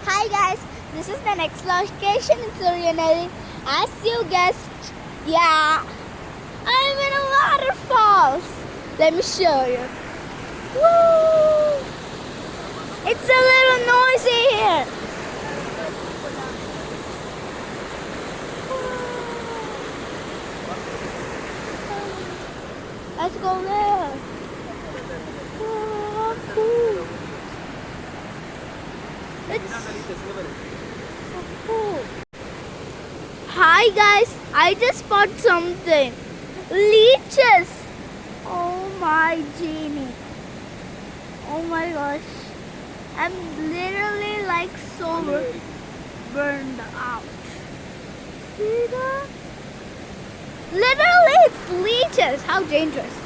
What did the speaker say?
Hi guys, this is the next location in Suryanelli. As you guessed, yeah, I'm in a waterfalls. Let me show you. Woo! It's a little noisy here. Let's go there. Oh, cool. It's so cool. Hi guys, I just spotted something. Leeches. Oh my genie. Oh my gosh. I'm literally like so burned out. See that? Literally it's leeches. How dangerous.